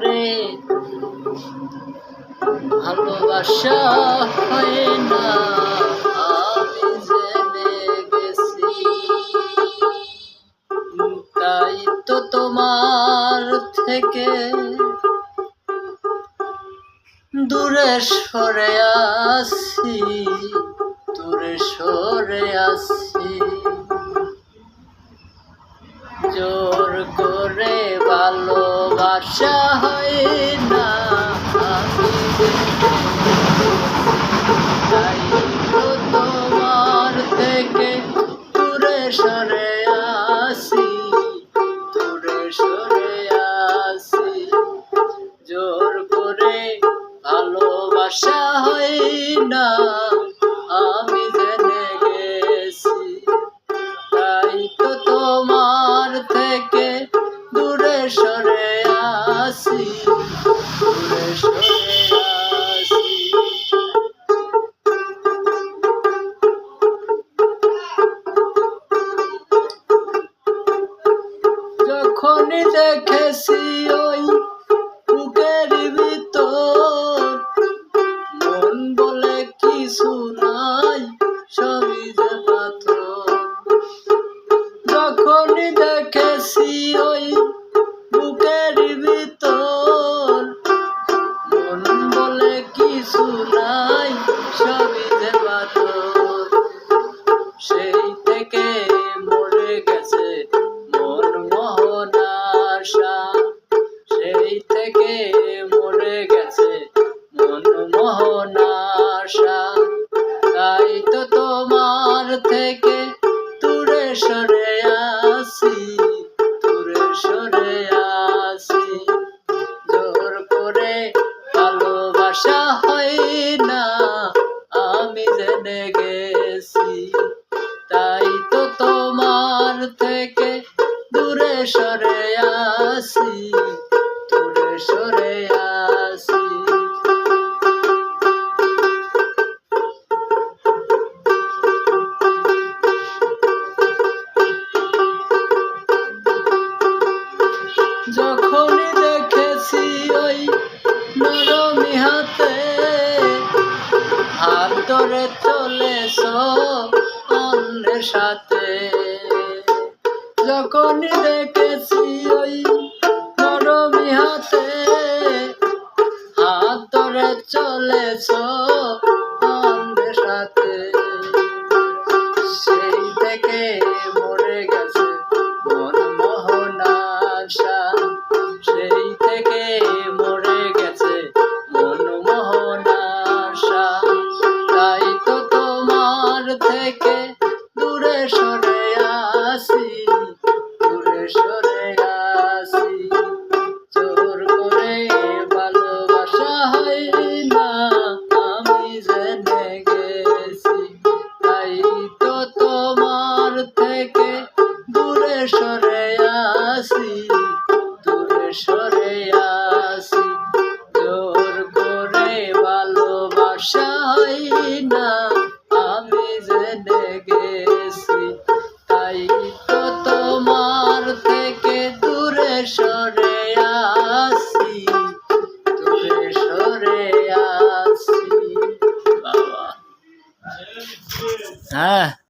করে ভালোবাসা হয় না, আমি জেনে গেছি। তাই তো তোমার থেকে দূরে সরে আসি, দূরে সরে আসি। জোর করে ভালোবাসা হয় না, আমি তাই তো তোমার থেকে দূরে সরে আসি, দূরে সরে আসি। জোর করে ভালোবাসা হয় না, আমি জেনে গেছি। তাই তো তোমার থেকে দূরে সরে আসি, দূরে সরে আসি। যখনই দেখেছি ওই বুকের ভিতর, মন বলে কিছু নাই, সবই যে পাথর। যখনই দেখেছি ওই বুকের ভিতর, মন বলে কিছু নাই, সবই যে পাথর। সেই থেকে মরে গেছে মন মোহন আশা, সেই থেকে মরে গেছে মন মোহন আশা। তাই তো তোমার থেকে দূরে সরে আসি, দূরে সরে আসি। জোর করে ভালোবাসা হয় না, আমি জেনে গেছি। তাই তো তোমার থেকে দূরে সরে আসি, দূরে সরে আসি। যখনই দেখেছি ওই নরমি হাতে, হাত ধরে চলেছ অন্যের সাথে। যখনই দেখেছি ওই নরমি হাতে, হাত ধরে চলেছ অন্যের সাথে। সেই থেকে মরে গেছে মন মোহন আশা, সেই থেকে মরে গেছে মন মোহন আশা। তাই তো তোমার থেকে দূরে সরে আসি, দূরে সরে আসি। জোর করে ভালোবাসা হয় না, আমি জেনে গেছি। তাই তো তোমার থেকে দূরে সরে আসি, দূরে সরে আসি। জোর করে ভালোবাসা হয় না, আমি জেনে গেছি। তাই তো তোমার থেকে দূরে সরে আসি, দূরে সরে আসি। বাবা হ্যাঁ।